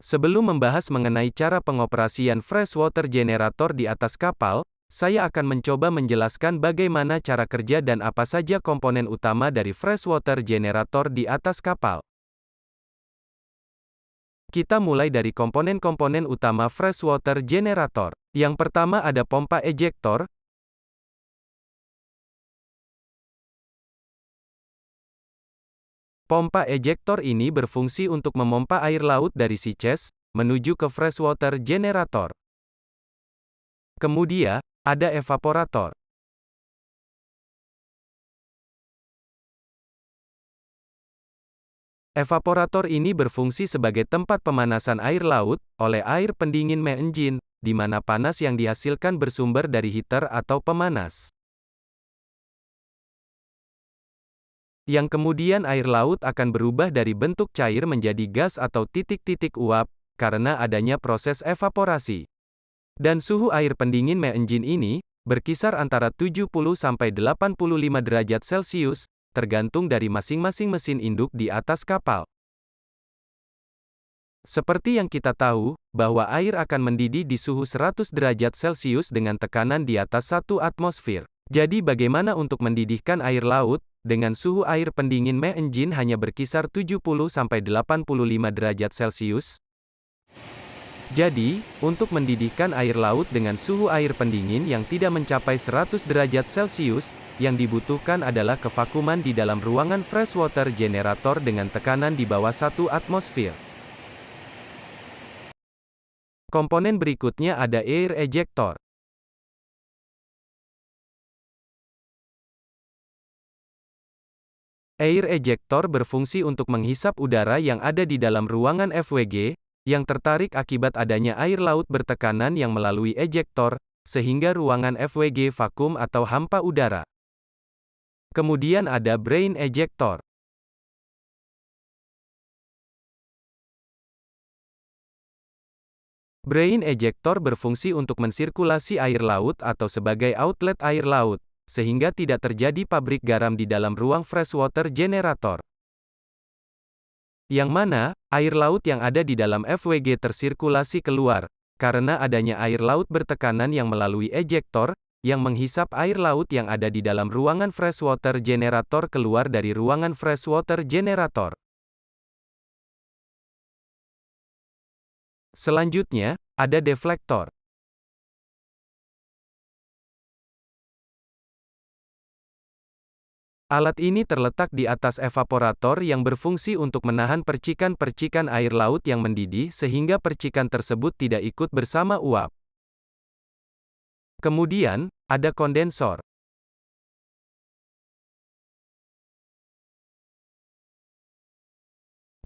Sebelum membahas mengenai cara pengoperasian freshwater generator di atas kapal, saya akan mencoba menjelaskan bagaimana cara kerja dan apa saja komponen utama dari freshwater generator di atas kapal. Kita mulai dari komponen-komponen utama freshwater generator. Yang pertama ada pompa ejektor. Pompa ejektor ini berfungsi untuk memompa air laut dari sea chest menuju ke freshwater generator. Kemudian, ada evaporator. Evaporator ini berfungsi sebagai tempat pemanasan air laut oleh air pendingin engine, di mana panas yang dihasilkan bersumber dari heater atau pemanas. Yang kemudian air laut akan berubah dari bentuk cair menjadi gas atau titik-titik uap, karena adanya proses evaporasi. Dan suhu air pendingin engine ini, berkisar antara 70-85 derajat Celcius, tergantung dari masing-masing mesin induk di atas kapal. Seperti yang kita tahu, bahwa air akan mendidih di suhu 100 derajat Celcius dengan tekanan di atas 1 atmosfer. Jadi bagaimana untuk mendidihkan air laut? Dengan suhu air pendingin engine hanya berkisar 70-85 derajat Celcius. Jadi, untuk mendidihkan air laut dengan suhu air pendingin yang tidak mencapai 100 derajat Celcius, yang dibutuhkan adalah kevakuman di dalam ruangan freshwater generator dengan tekanan di bawah 1 atmosfer. Komponen berikutnya ada air ejector. Air ejector berfungsi untuk menghisap udara yang ada di dalam ruangan FWG, yang tertarik akibat adanya air laut bertekanan yang melalui ejektor, sehingga ruangan FWG vakum atau hampa udara. Kemudian ada brain ejector. Brain ejector berfungsi untuk mensirkulasi air laut atau sebagai outlet air laut, sehingga tidak terjadi pabrik garam di dalam ruang freshwater generator. Yang mana, air laut yang ada di dalam FWG tersirkulasi keluar, karena adanya air laut bertekanan yang melalui ejektor, yang menghisap air laut yang ada di dalam ruangan freshwater generator keluar dari ruangan freshwater generator. Selanjutnya, ada deflektor. Alat ini terletak di atas evaporator yang berfungsi untuk menahan percikan-percikan air laut yang mendidih sehingga percikan tersebut tidak ikut bersama uap. Kemudian, ada kondensor.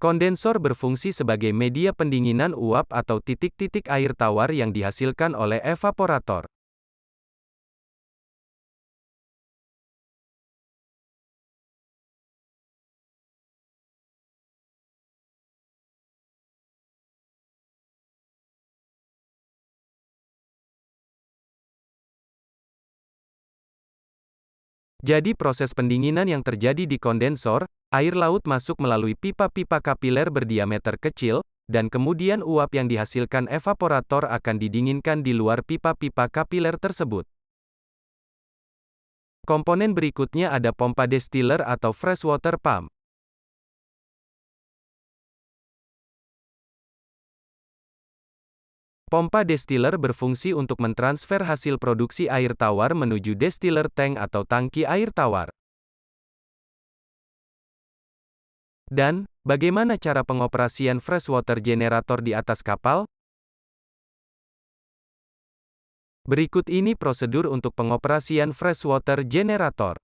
Kondensor berfungsi sebagai media pendinginan uap atau titik-titik air tawar yang dihasilkan oleh evaporator. Jadi proses pendinginan yang terjadi di kondensor, air laut masuk melalui pipa-pipa kapiler berdiameter kecil, dan kemudian uap yang dihasilkan evaporator akan didinginkan di luar pipa-pipa kapiler tersebut. Komponen berikutnya ada pompa distiller atau freshwater pump. Pompa distiller berfungsi untuk mentransfer hasil produksi air tawar menuju distiller tank atau tangki air tawar. Dan, bagaimana cara pengoperasian freshwater generator di atas kapal? Berikut ini prosedur untuk pengoperasian freshwater generator.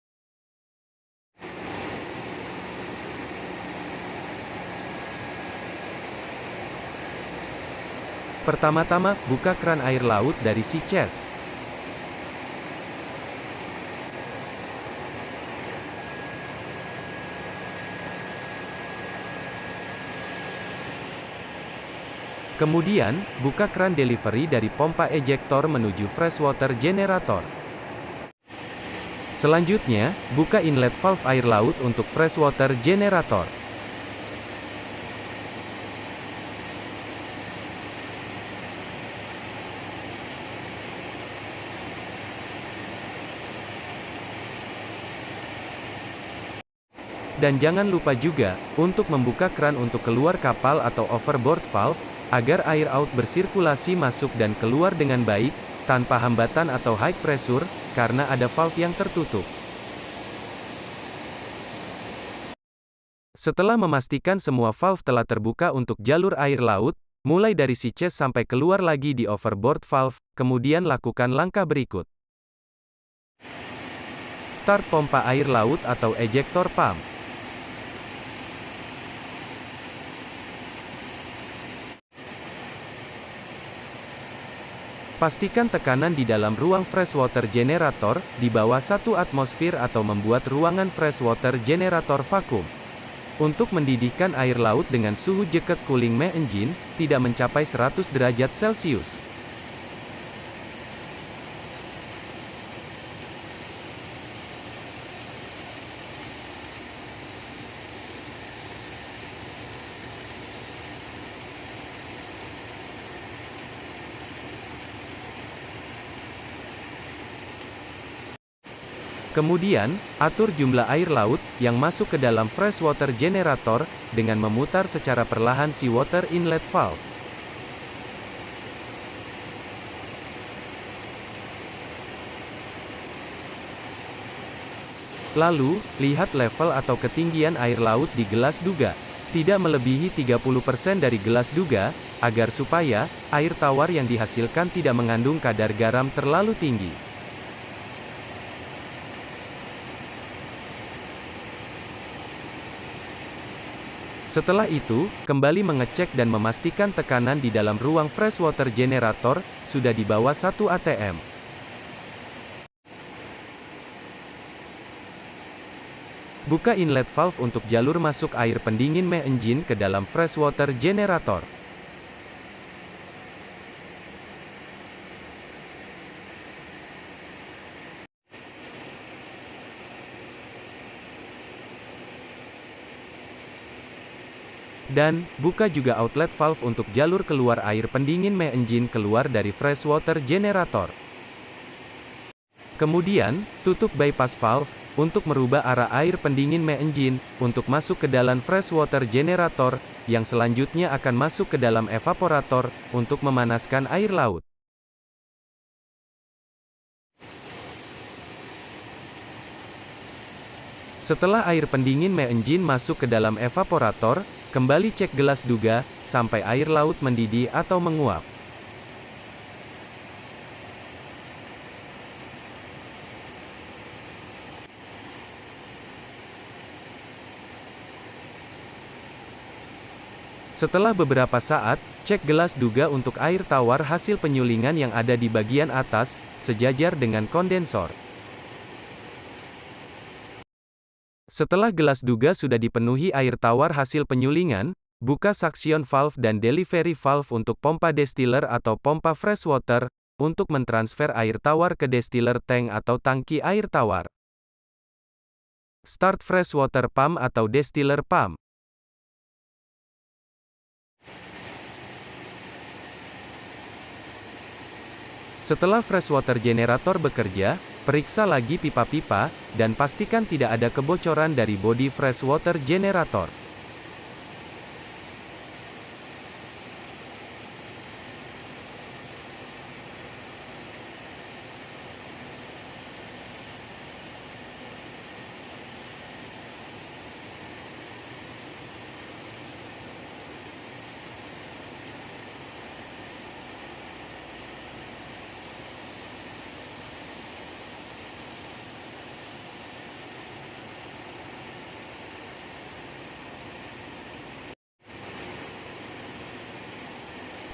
Pertama-tama, buka keran air laut dari sea chest. Kemudian, buka keran delivery dari pompa ejektor menuju freshwater generator. Selanjutnya, buka inlet valve air laut untuk freshwater generator. Dan jangan lupa juga, untuk membuka kran untuk keluar kapal atau overboard valve, agar air laut bersirkulasi masuk dan keluar dengan baik, tanpa hambatan atau high pressure, karena ada valve yang tertutup. Setelah memastikan semua valve telah terbuka untuk jalur air laut, mulai dari sea chest sampai keluar lagi di overboard valve, kemudian lakukan langkah berikut. Start pompa air laut atau ejector pump. Pastikan tekanan di dalam ruang freshwater generator, di bawah 1 atmosfer atau membuat ruangan freshwater generator vakum. Untuk mendidihkan air laut dengan suhu jacket cooling main engine, tidak mencapai 100 derajat Celcius. Kemudian, atur jumlah air laut yang masuk ke dalam freshwater generator dengan memutar secara perlahan seawater inlet valve. Lalu, lihat level atau ketinggian air laut di gelas duga. Tidak melebihi 30% dari gelas duga, agar supaya air tawar yang dihasilkan tidak mengandung kadar garam terlalu tinggi. Setelah itu, kembali mengecek dan memastikan tekanan di dalam ruang freshwater generator sudah di bawah 1 atm. Buka inlet valve untuk jalur masuk air pendingin main engine ke dalam freshwater generator. Dan, buka juga outlet valve untuk jalur keluar air pendingin main engine keluar dari freshwater generator. Kemudian, tutup bypass valve, untuk merubah arah air pendingin main engine, untuk masuk ke dalam freshwater generator, yang selanjutnya akan masuk ke dalam evaporator, untuk memanaskan air laut. Setelah air pendingin main engine masuk ke dalam evaporator, kembali cek gelas duga, sampai air laut mendidih atau menguap. Setelah beberapa saat, cek gelas duga untuk air tawar hasil penyulingan yang ada di bagian atas, sejajar dengan kondensor. Setelah gelas duga sudah dipenuhi air tawar hasil penyulingan, buka suction valve dan delivery valve untuk pompa distiller atau pompa freshwater, untuk mentransfer air tawar ke distiller tank atau tangki air tawar. Start freshwater pump atau distiller pump. Setelah freshwater generator bekerja, periksa lagi pipa-pipa, dan pastikan tidak ada kebocoran dari bodi freshwater generator.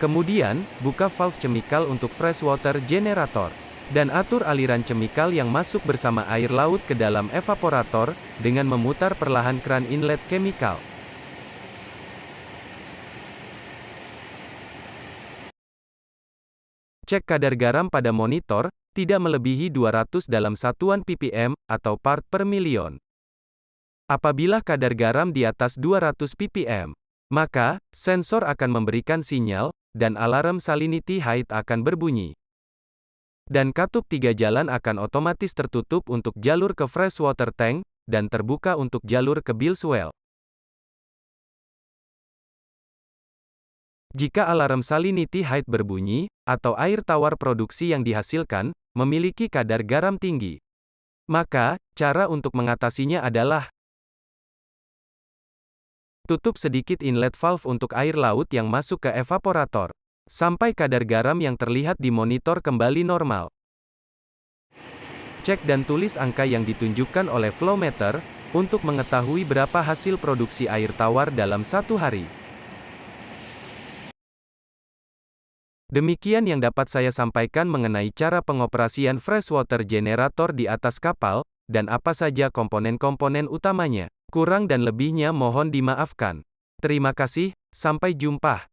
Kemudian, buka valve chemical untuk freshwater generator. Dan atur aliran chemical yang masuk bersama air laut ke dalam evaporator, dengan memutar perlahan kran inlet chemical. Cek kadar garam pada monitor, tidak melebihi 200 dalam satuan ppm, atau part per million. Apabila kadar garam di atas 200 ppm, maka, sensor akan memberikan sinyal, dan alarm salinity height akan berbunyi. Dan katup 3 jalan akan otomatis tertutup untuk jalur ke freshwater tank, dan terbuka untuk jalur ke bilge well. Jika alarm salinity height berbunyi, atau air tawar produksi yang dihasilkan, memiliki kadar garam tinggi, maka, cara untuk mengatasinya adalah tutup sedikit inlet valve untuk air laut yang masuk ke evaporator, sampai kadar garam yang terlihat di monitor kembali normal. Cek dan tulis angka yang ditunjukkan oleh flow meter, untuk mengetahui berapa hasil produksi air tawar dalam satu hari. Demikian yang dapat saya sampaikan mengenai cara pengoperasian freshwater generator di atas kapal, dan apa saja komponen-komponen utamanya. Kurang dan lebihnya mohon dimaafkan. Terima kasih, sampai jumpa.